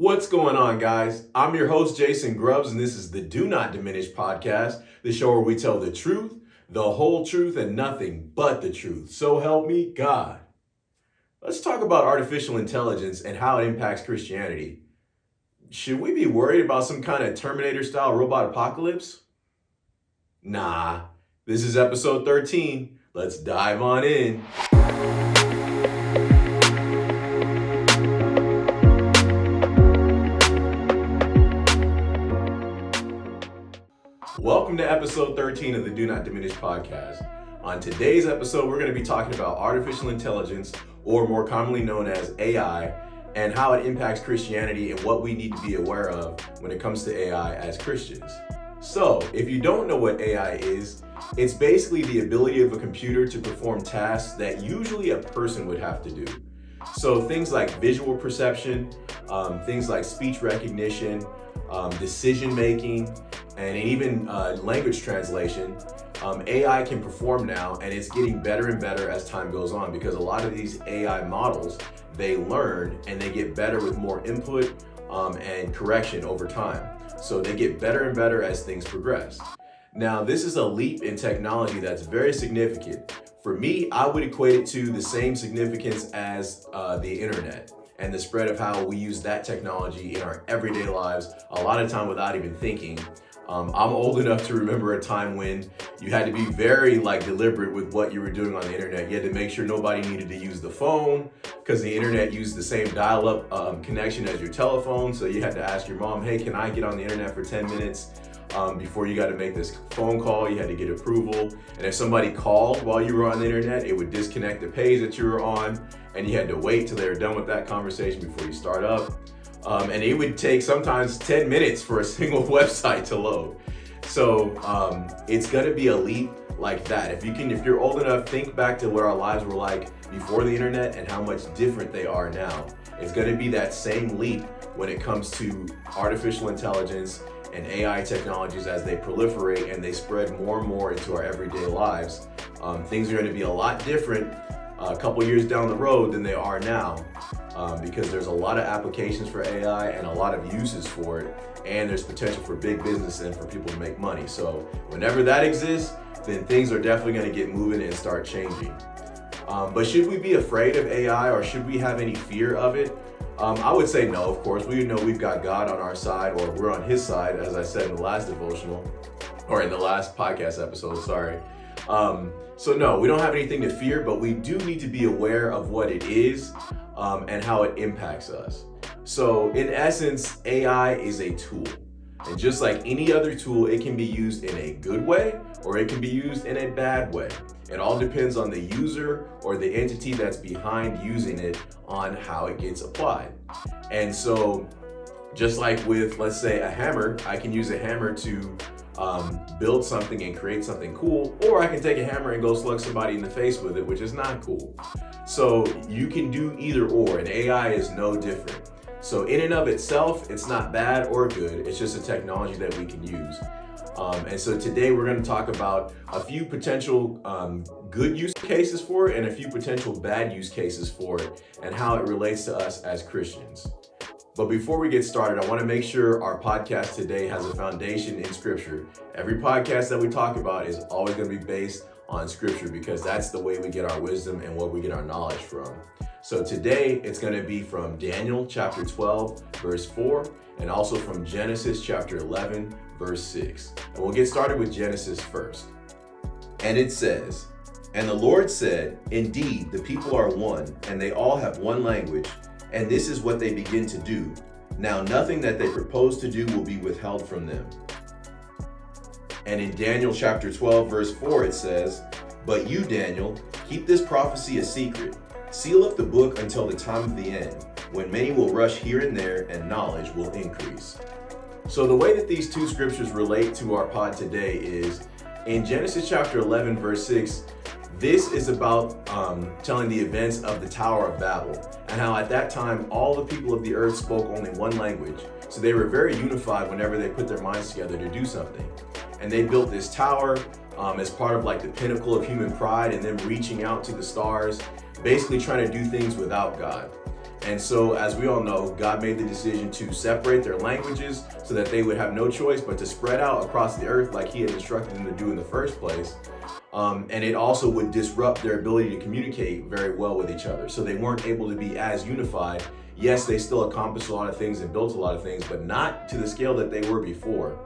What's going on, guys? I'm your host, Jason Grubbs, and this is the Do Not Diminish podcast, the show where we tell the truth, the whole truth, and nothing but the truth. So help me God. Let's talk about artificial intelligence and how it impacts Christianity. Should we be worried about some kind of Terminator-style robot apocalypse? Nah, this is episode 13. Let's dive on in. Welcome to episode 13 of the Do Not Diminish podcast. On today's episode, we're going to be talking about artificial intelligence, or more commonly known as AI, and how it impacts Christianity and what we need to be aware of when it comes to AI as Christians. So, if you don't know what AI is, it's basically the ability of a computer to perform tasks that usually a person would have to do. So things like visual perception, things like speech recognition, decision making, and even language translation, AI can perform now, and it's getting better and better as time goes on because a lot of these AI models, they learn and they get better with more input and correction over time. So they get better and better as things progress. Now, this is a leap in technology that's very significant. For me, I would equate it to the same significance as the internet and the spread of how we use that technology in our everyday lives, a lot of time without even thinking. I'm old enough to remember a time when you had to be very deliberate with what you were doing on the internet. You had to make sure nobody needed to use the phone because the internet used the same dial-up connection as your telephone. So you had to ask your mom, hey, can I get on the internet for 10 minutes? Before you got to make this phone call, you had to get approval. And if somebody called while you were on the internet, it would disconnect the page that you were on, and you had to wait till they were done with that conversation before you start up. And it would take sometimes 10 minutes for a single website to load. So it's gonna be a leap like that. If you're old enough, think back to what our lives were like before the internet and how much different they are now. It's gonna be that same leap when it comes to artificial intelligence and AI technologies as they proliferate and they spread more and more into our everyday lives. Things are going to be a lot different a couple years down the road than they are now because there's a lot of applications for AI and a lot of uses for it, and there's potential for big business and for people to make money. So whenever that exists, then things are definitely going to get moving and start changing. But should we be afraid of AI, or should we have any fear of it? I would say no, of course. We know we've got God on our side, or we're on his side, as I said in the last devotional, or in the last podcast episode, sorry. So no, we don't have anything to fear, but we do need to be aware of what it is and how it impacts us. So in essence, AI is a tool. And just like any other tool, it can be used in a good way, or it can be used in a bad way. It all depends on the user or the entity that's behind using it on how it gets applied. And so just like with, let's say, a hammer, I can use a hammer to build something and create something cool, or I can take a hammer and go slug somebody in the face with it, which is not cool. So you can do either or, and AI is no different. So in and of itself, it's not bad or good. It's just a technology that we can use. And so today we're going to talk about a few potential good use cases for it and a few potential bad use cases for it and how it relates to us as Christians. But before we get started, I want to make sure our podcast today has a foundation in Scripture. Every podcast that we talk about is always going to be based on Scripture because that's the way we get our wisdom and what we get our knowledge from. So today it's going to be from Daniel chapter 12, verse 4, and also from Genesis chapter 11, verse 6. And we'll get started with Genesis first. And it says, "And the Lord said, indeed, the people are one, and they all have one language, and this is what they begin to do. Now nothing that they propose to do will be withheld from them." And in Daniel chapter 12, verse 4, it says, "But you, Daniel, keep this prophecy a secret. Seal up the book until the time of the end, when many will rush here and there, and knowledge will increase." So the way that these two scriptures relate to our pod today is in Genesis chapter 11, verse 6, this is about telling the events of the Tower of Babel and how at that time all the people of the earth spoke only one language. So they were very unified whenever they put their minds together to do something. And they built this tower as part of the pinnacle of human pride and them reaching out to the stars, basically trying to do things without God. And so, as we all know, God made the decision to separate their languages so that they would have no choice but to spread out across the earth like he had instructed them to do in the first place. And it also would disrupt their ability to communicate very well with each other. So they weren't able to be as unified. Yes, they still accomplished a lot of things and built a lot of things, but not to the scale that they were before.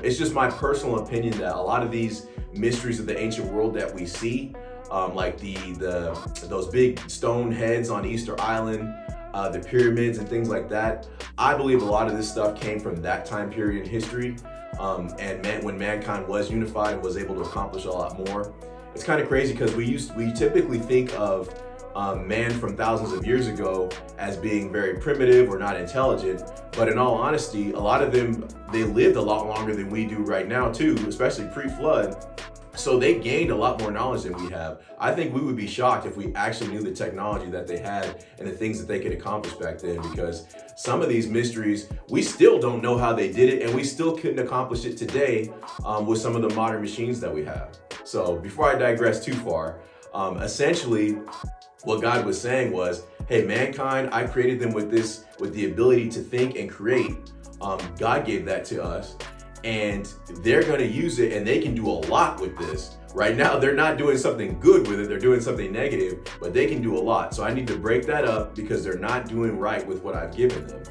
It's just my personal opinion that a lot of these mysteries of the ancient world that we see, like those big stone heads on Easter Island, the pyramids and things like that, I believe a lot of this stuff came from that time period in history. When mankind was unified and was able to accomplish a lot more. It's kind of crazy because we typically think of man from thousands of years ago as being very primitive or not intelligent, but in all honesty, a lot of them, they lived a lot longer than we do right now too, especially pre-flood. So they gained a lot more knowledge than we have. I think we would be shocked if we actually knew the technology that they had and the things that they could accomplish back then, because some of these mysteries, we still don't know how they did it, and we still couldn't accomplish it today with some of the modern machines that we have. So before I digress too far, essentially what God was saying was, hey, mankind, I created them with the ability to think and create. God gave that to us. And they're going to use it, and they can do a lot with this. Right now, they're not doing something good with it, they're doing something negative, but they can do a lot. So I need to break that up because they're not doing right with what I've given them.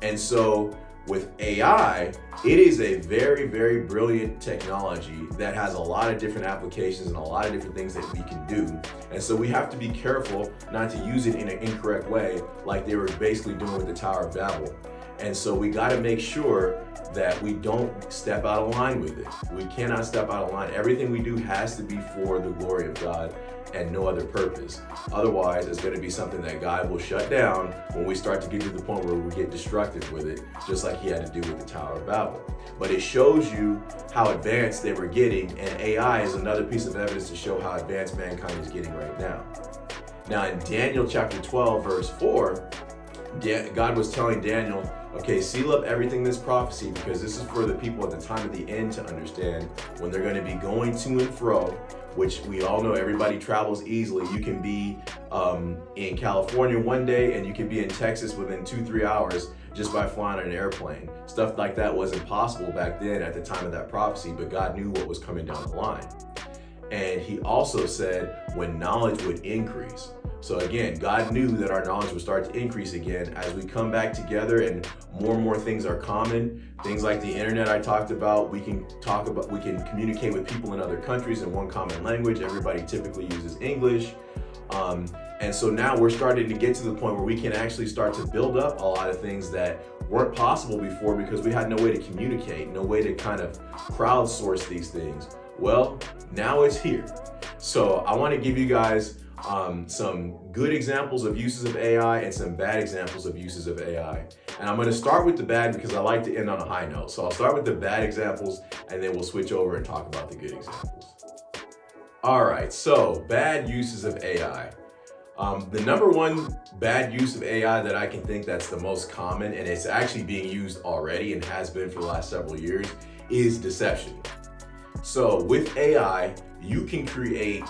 And so with AI, it is a very, very brilliant technology that has a lot of different applications and a lot of different things that we can do. And so we have to be careful not to use it in an incorrect way, like they were basically doing with the Tower of Babel. And so we got to make sure that we don't step out of line with it. We cannot step out of line. Everything we do has to be for the glory of God and no other purpose. Otherwise, it's going to be something that God will shut down when we start to get to the point where we get destructive with it, just like he had to do with the Tower of Babel. But it shows you how advanced they were getting, and AI is another piece of evidence to show how advanced mankind is getting right now. Now in Daniel chapter 12, verse 4, God was telling Daniel, okay, seal up everything in this prophecy, because this is for the people at the time of the end to understand when they're going to be going to and fro, which we all know everybody travels easily. You can be in California one day and you can be in Texas within 2-3 hours just by flying on an airplane. Stuff like that wasn't possible back then at the time of that prophecy, but God knew what was coming down the line. And he also said when knowledge would increase. So again, God knew that our knowledge would start to increase again as we come back together and more things are common. Things like the internet I talked about, we can communicate with people in other countries in one common language. Everybody typically uses English. And so now we're starting to get to the point where we can actually start to build up a lot of things that weren't possible before because we had no way to communicate, no way to kind of crowdsource these things. Well, now it's here. So I want to give you guys some good examples of uses of AI and some bad examples of uses of AI. And I'm going to start with the bad because I like to end on a high note. So I'll start with the bad examples and then we'll switch over and talk about the good examples. All right, so bad uses of AI. The number one bad use of AI that I can think that's the most common, and it's actually being used already and has been for the last several years, is deception. So with AI, you can create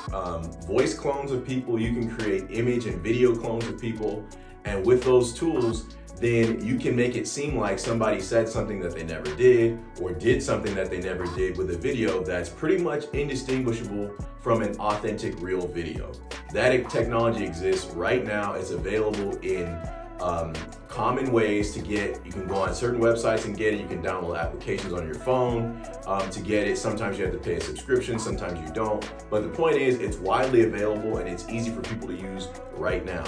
voice clones of people, you can create image and video clones of people, and with those tools, then you can make it seem like somebody said something that they never did or did something that they never did with a video that's pretty much indistinguishable from an authentic real video. That technology exists right now. It's available in common ways to get. You can go on certain websites and get it. You can download applications on your phone to get it. Sometimes you have to pay a subscription, sometimes you don't. But the point is, it's widely available and it's easy for people to use right now.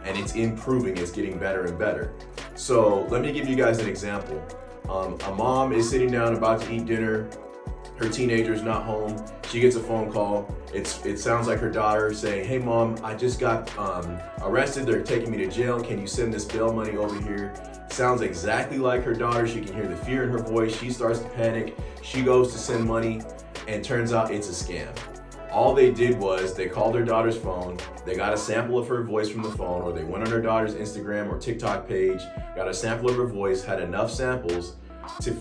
And it's improving, it's getting better and better. So let me give you guys an example. A mom is sitting down about to eat dinner. Her teenager's not home. She gets a phone call. It sounds like her daughter saying, "Hey mom, I just got arrested. They're taking me to jail. Can you send this bail money over here?" Sounds exactly like her daughter. She can hear the fear in her voice. She starts to panic. She goes to send money and turns out it's a scam. All they did was they called their daughter's phone, they got a sample of her voice from the phone, or they went on her daughter's Instagram or TikTok page, got a sample of her voice, had enough samples to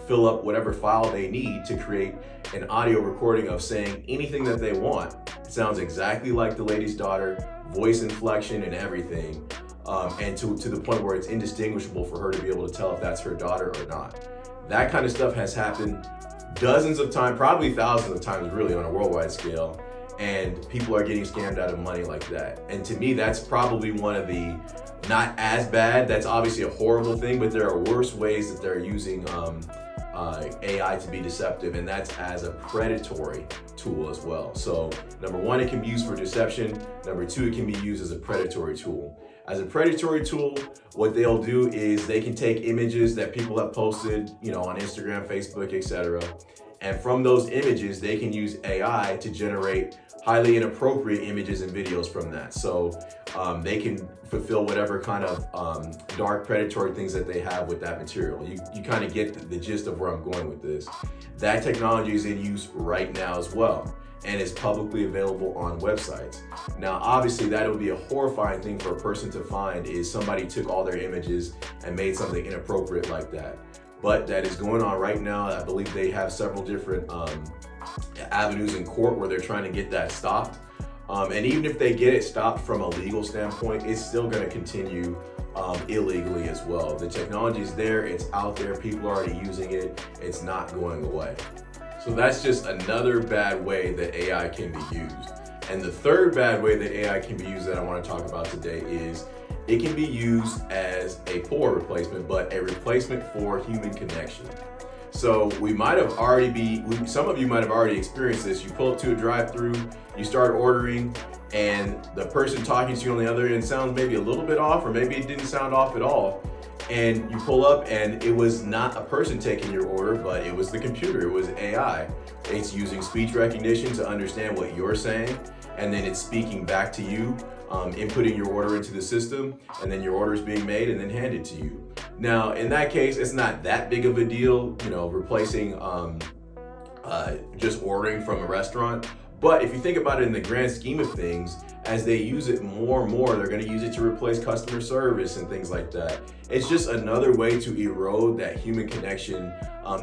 fill up whatever file they need to create an audio recording of saying anything that they want. It sounds exactly like the lady's daughter, voice inflection and everything. and to the point where it's indistinguishable for her to be able to tell if that's her daughter or not. That kind of stuff has happened dozens of times, probably thousands of times really on a worldwide scale, and people are getting scammed out of money like that. And to me, that's probably one of the, not as bad, that's obviously a horrible thing, but there are worse ways that they're using AI to be deceptive, and that's as a predatory tool as well. So number one, it can be used for deception. Number two, it can be used as a predatory tool. As a predatory tool, what they'll do is they can take images that people have posted, on Instagram, Facebook, etc. And from those images, they can use AI to generate highly inappropriate images and videos from that. So they can fulfill whatever kind of dark predatory things that they have with that material. You kind of get the gist of where I'm going with this. That technology is in use right now as well, and is publicly available on websites. Now, obviously, that would be a horrifying thing for a person to find, is somebody took all their images and made something inappropriate like that. But that is going on right now. I believe they have several different avenues in court where they're trying to get that stopped. And even if they get it stopped from a legal standpoint, it's still going to continue illegally as well. The technology is there, it's out there, people are already using it, it's not going away. So that's just another bad way that AI can be used. And the third bad way that AI can be used that I want to talk about today is it can be used as a poor replacement, but a replacement for human connection. So some of you might have already experienced this. You pull up to a drive-through, you start ordering, and the person talking to you on the other end sounds maybe a little bit off, or maybe it didn't sound off at all. And you pull up and it was not a person taking your order, but it was the computer, it was AI. It's using speech recognition to understand what you're saying, and then it's speaking back to you, inputting your order into the system, and then your order is being made and then handed to you. Now, in that case, it's not that big of a deal, replacing just ordering from a restaurant. But if you think about it in the grand scheme of things, as they use it more and more, they're going to use it to replace customer service and things like that. It's just another way to erode that human connection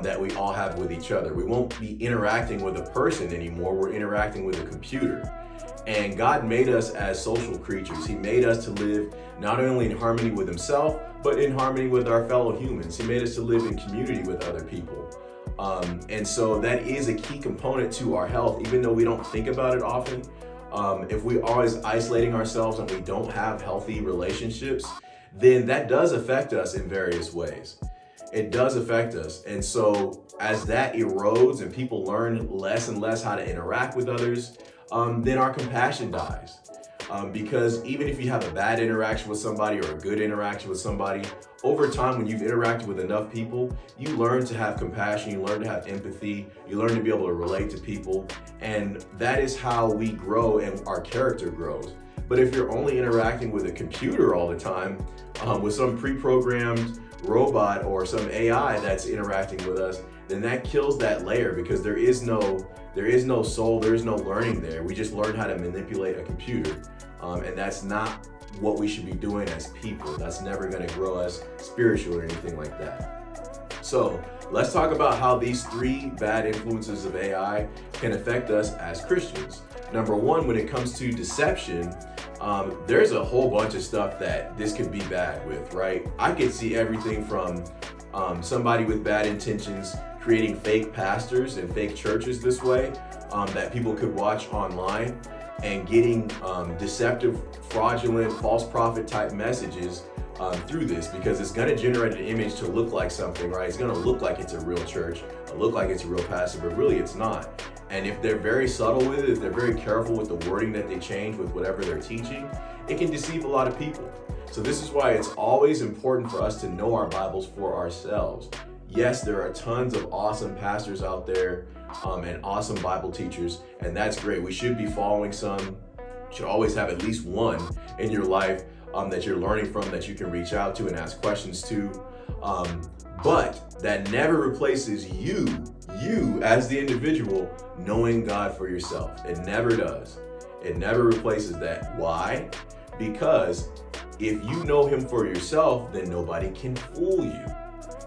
that we all have with each other. We won't be interacting with a person anymore. We're interacting with a computer. And God made us as social creatures. He made us to live not only in harmony with himself, but in harmony with our fellow humans. He made us to live in community with other people. And so that is a key component to our health, even though we don't think about it often. If we're always isolating ourselves and we don't have healthy relationships, then that does affect us in various ways. It does affect us. And so as that erodes and people learn less and less how to interact with others, then our compassion dies. Because even if you have a bad interaction with somebody or a good interaction with somebody, over time, when you've interacted with enough people, you learn to have compassion, you learn to have empathy, you learn to be able to relate to people, and that is how we grow and our character grows. But if you're only interacting with a computer all the time, with some pre-programmed robot or some AI that's interacting with us, then that kills that layer, because there is no soul, there is no learning there. We just learn how to manipulate a computer. And that's not what we should be doing as people. That's never going to grow us spiritual or anything like that. So let's talk about how these three bad influences of AI can affect us as Christians. Number one, when it comes to deception, there's a whole bunch of stuff that this could be bad with, right? I could see everything from somebody with bad intentions creating fake pastors and fake churches this way that people could watch online, and getting deceptive, fraudulent, false prophet type messages through this, because it's going to generate an image to look like something, right? It's going to look like it's a real church, look like it's a real pastor, but really it's not. And if they're very subtle with it, if they're very careful with the wording that they change with whatever they're teaching, it can deceive a lot of people. So this is why it's always important for us to know our Bibles for ourselves. Yes, there are tons of awesome pastors out there and awesome Bible teachers, and that's great. We should be following some. You should always have at least one in your life that you're learning from, that you can reach out to and ask questions to. But that never replaces you as the individual knowing God for yourself. It never does. It never replaces that. Why? Because if you know him for yourself, then nobody can fool you.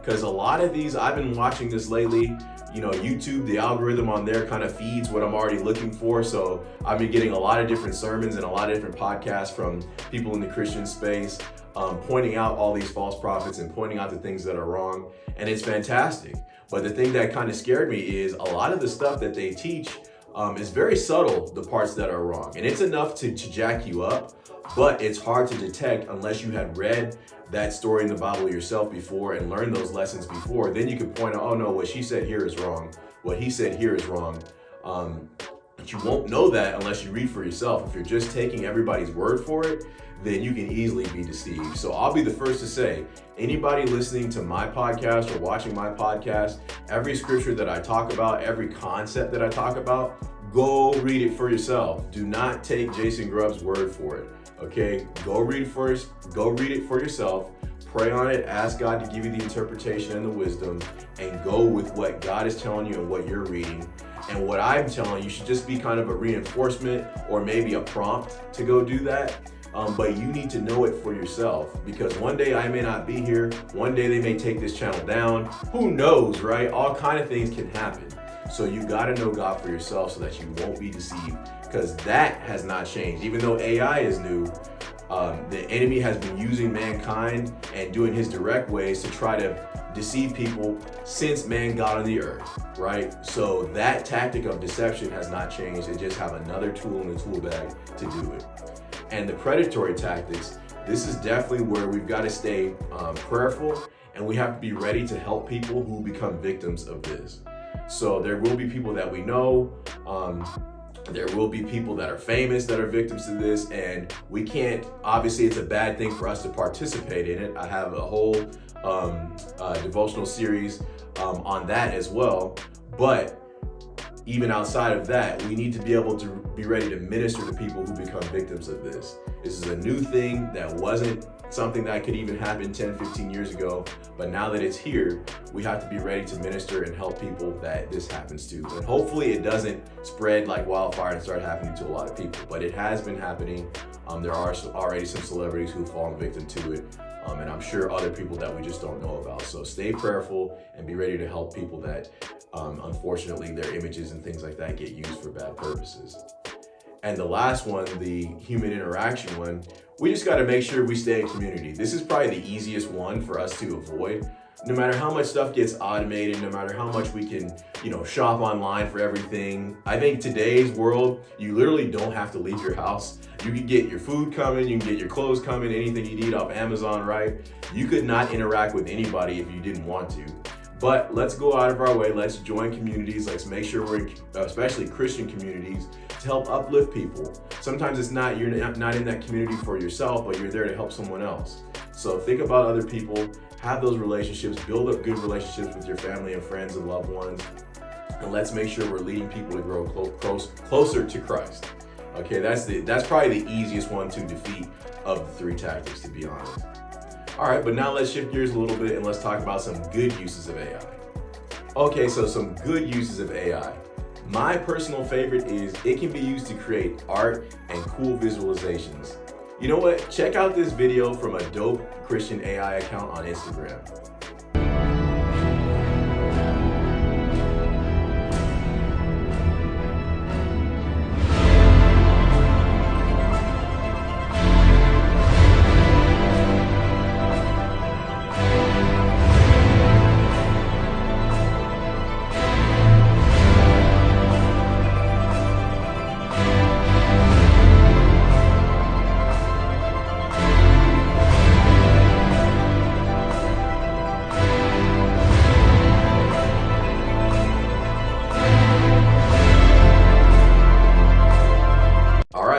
Because a lot of these, I've been watching this lately. YouTube, the algorithm on there kind of feeds what I'm already looking for. So I've been getting a lot of different sermons and a lot of different podcasts from people in the Christian space, pointing out all these false prophets and pointing out the things that are wrong. And it's fantastic. But the thing that kind of scared me is a lot of the stuff that they teach is very subtle, the parts that are wrong. And it's enough to jack you up, but it's hard to detect unless you had read that story in the Bible yourself before and learned those lessons before. Then you could point out, oh no, what she said here is wrong. What he said here is wrong. But you won't know that unless you read for yourself. If you're just taking everybody's word for it, then you can easily be deceived. So I'll be the first to say, anybody listening to my podcast or watching my podcast, every scripture that I talk about, every concept that I talk about, go read it for yourself. Do not take Jason Grubb's word for it. Okay, go read it for yourself, pray on it, ask God to give you the interpretation and the wisdom, and go with what God is telling you and what you're reading. And what I'm telling you should just be kind of a reinforcement or maybe a prompt to go do that. But you need to know it for yourself, because one day I may not be here. One day they may take this channel down. Who knows, right? All kind of things can happen. So you got to know God for yourself so that you won't be deceived, because that has not changed. Even though AI is new, the enemy has been using mankind and doing his direct ways to try to deceive people since man got on the earth, right? So that tactic of deception has not changed. They just have another tool in the tool bag to do it. And the predatory tactics, this is definitely where we've got to stay prayerful, and we have to be ready to help people who become victims of this. So there will be people that we know, there will be people that are famous that are victims to this, and we can't, obviously it's a bad thing for us to participate in it. I have a whole devotional series on that as well. But even outside of that, we need to be able to be ready to minister to people who become victims of this. This is a new thing that wasn't something that could even happen 10, 15 years ago. But now that it's here, we have to be ready to minister and help people that this happens to. And hopefully it doesn't spread like wildfire and start happening to a lot of people. But it has been happening. There are already some celebrities who've fallen victim to it. And I'm sure other people that we just don't know about. So stay prayerful and be ready to help people that unfortunately their images and things like that get used for bad purposes. And the last one, the human interaction one, we just got to make sure we stay in community. This is probably the easiest one for us to avoid. No matter how much stuff gets automated, no matter how much we can, shop online for everything. I think today's world, you literally don't have to leave your house. You can get your food coming, you can get your clothes coming, anything you need off Amazon, right? You could not interact with anybody if you didn't want to. But let's go out of our way. Let's join communities. Let's make sure we're in, especially Christian communities, to help uplift people. Sometimes it's not, you're not in that community for yourself, but you're there to help someone else. So think about other people, have those relationships, build up good relationships with your family and friends and loved ones. And let's make sure we're leading people to grow closer to Christ. Okay, that's probably the easiest one to defeat of the three tactics, to be honest. All right, but now let's shift gears a little bit and let's talk about some good uses of AI. Okay, so some good uses of AI. My personal favorite is it can be used to create art and cool visualizations. You know what? Check out this video from a dope Christian AI account on Instagram.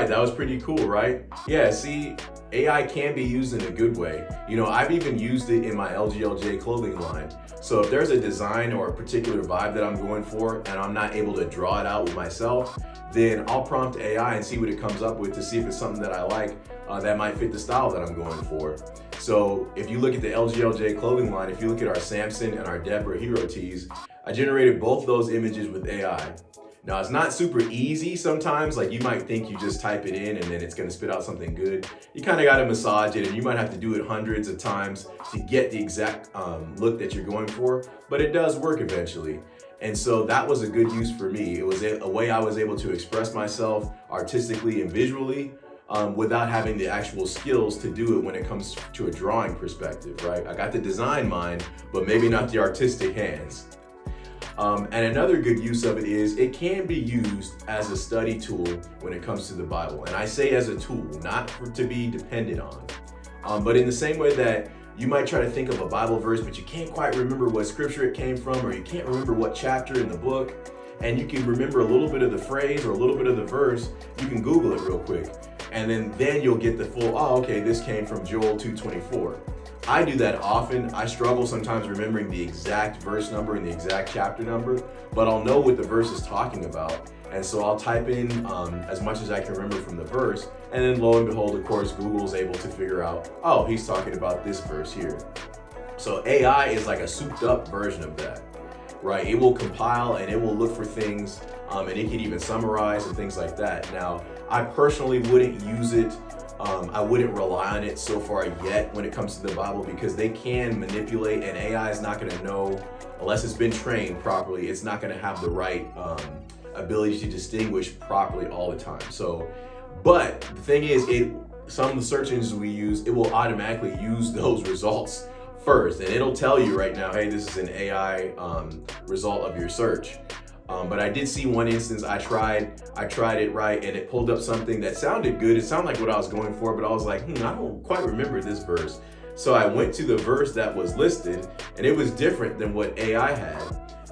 That was pretty cool, right? Yeah, see, AI can be used in a good way. I've even used it in my LGLJ clothing line. So if there's a design or a particular vibe that I'm going for and I'm not able to draw it out with myself, then I'll prompt AI and see what it comes up with to see if it's something that I like that might fit the style that I'm going for. So if you look at the LGLJ clothing line, if you look at our Samson and our Deborah hero tees, I generated both those images with AI. Now, it's not super easy sometimes. Like, you might think you just type it in and then it's gonna spit out something good. You kind of gotta massage it, and you might have to do it hundreds of times to get the exact look that you're going for, but it does work eventually. And so that was a good use for me. It was a way I was able to express myself artistically and visually without having the actual skills to do it when it comes to a drawing perspective, right? I got the design mind, but maybe not the artistic hands. And another good use of it is it can be used as a study tool when it comes to the Bible. And I say as a tool, not to be depended on. But in the same way that you might try to think of a Bible verse, but you can't quite remember what scripture it came from, or you can't remember what chapter in the book, and you can remember a little bit of the phrase or a little bit of the verse, you can Google it real quick. And then you'll get the full, oh, okay, this came from Joel 2:24. I do that often. I struggle sometimes remembering the exact verse number and the exact chapter number, but I'll know what the verse is talking about. And so I'll type in as much as I can remember from the verse, and then lo and behold, of course, Google's able to figure out, oh, he's talking about this verse here. So AI is like a souped up version of that, right? It will compile and it will look for things, and it can even summarize and things like that. Now, I personally wouldn't use it. I wouldn't rely on it so far yet when it comes to the Bible, because they can manipulate, and AI is not going to know, unless it's been trained properly, it's not going to have the right ability to distinguish properly all the time. So, but the thing is, some of the search engines we use, it will automatically use those results first, and it'll tell you right now, hey, this is an AI result of your search. But I did see one instance, I tried it right, and it pulled up something that sounded good. It sounded like what I was going for, but I was like, I don't quite remember this verse. So I went to the verse that was listed, and it was different than what AI had.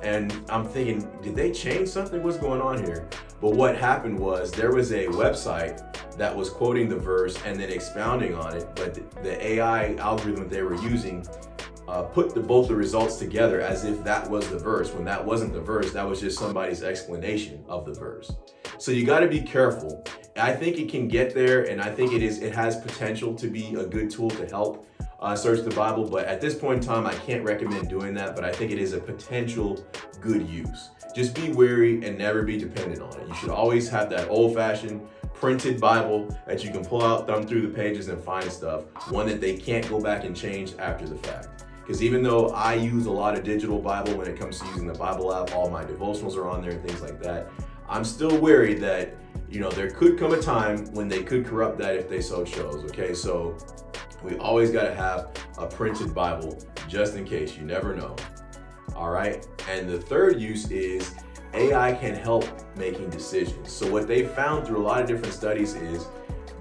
And I'm thinking, did they change something? What's going on here? But what happened was there was a website that was quoting the verse and then expounding on it, but the AI algorithm they were using put both the results together as if that was the verse, when that wasn't the verse. That was just somebody's explanation of the verse. So you got to be careful. I think it can get there, and I think it has potential to be a good tool to help search the Bible. But at this point in time, I can't recommend doing that, but I think it is a potential good use. Just be wary and never be dependent on it. You should always have that old-fashioned printed Bible that you can pull out, thumb through the pages and find stuff, one that they can't go back and change after the fact. Because even though I use a lot of digital Bible when it comes to using the Bible app, all my devotionals are on there and things like that, I'm still wary that, there could come a time when they could corrupt that if they so chose, okay? So we always got to have a printed Bible just in case. You never know, all right? And the third use is AI can help making decisions. So what they found through a lot of different studies is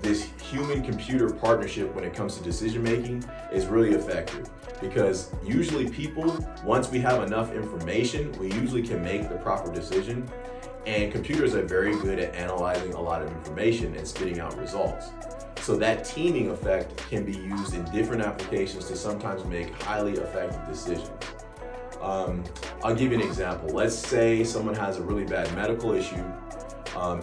this human-computer partnership when it comes to decision-making is really effective, because usually people, once we have enough information, we usually can make the proper decision, and computers are very good at analyzing a lot of information and spitting out results. So that teaming effect can be used in different applications to sometimes make highly effective decisions. I'll give you an example. Let's say someone has a really bad medical issue,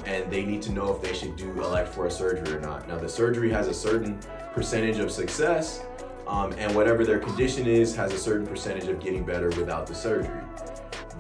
and they need to know if they should elect for a surgery or not. Now, the surgery has a certain percentage of success, and whatever their condition is has a certain percentage of getting better without the surgery.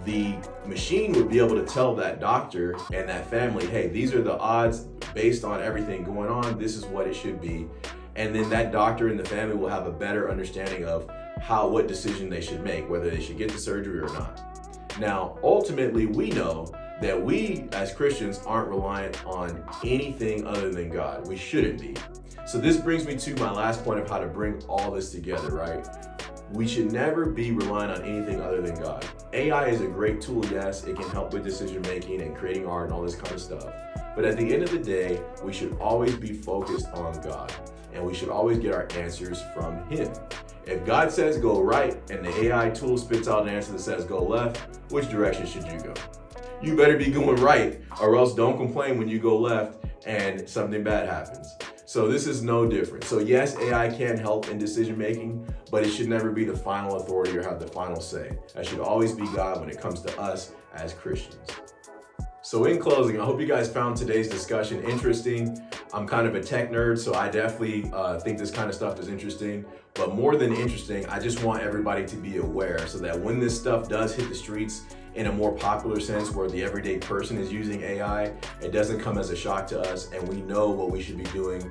The machine would be able to tell that doctor and that family, hey, these are the odds based on everything going on, this is what it should be. And then that doctor and the family will have a better understanding of what decision they should make, whether they should get the surgery or not. Now, ultimately, we know that we as Christians aren't reliant on anything other than God. We shouldn't be. So this brings me to my last point of how to bring all this together, right? We should never be relying on anything other than God. AI is a great tool, yes, it can help with decision making and creating art and all this kind of stuff. But at the end of the day, we should always be focused on God, and we should always get our answers from Him. If God says go right and the AI tool spits out an answer that says go left, which direction should you go? You better be going right, or else don't complain when you go left and something bad happens. So this is no different. So yes, AI can help in decision making, but it should never be the final authority or have the final say. That should always be God when it comes to us as Christians. So in closing, I hope you guys found today's discussion interesting. I'm kind of a tech nerd, so I definitely think this kind of stuff is interesting. But more than interesting, I just want everybody to be aware so that when this stuff does hit the streets in a more popular sense where the everyday person is using AI, it doesn't come as a shock to us, and we know what we should be doing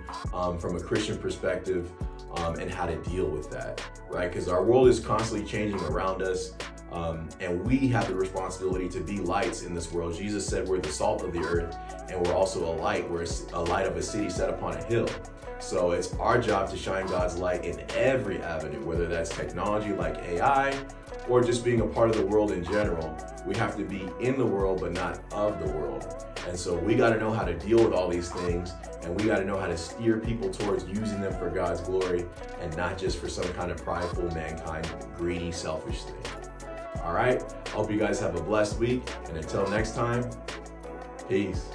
from a Christian perspective and how to deal with that, right? Because our world is constantly changing around us. And we have the responsibility to be lights in this world. Jesus said we're the salt of the earth, and we're also a light. We're a light of a city set upon a hill. So it's our job to shine God's light in every avenue, whether that's technology like AI or just being a part of the world in general. We have to be in the world, but not of the world. And so we got to know how to deal with all these things, and we got to know how to steer people towards using them for God's glory and not just for some kind of prideful, mankind, greedy, selfish thing. All right, hope you guys have a blessed week, and until next time, peace.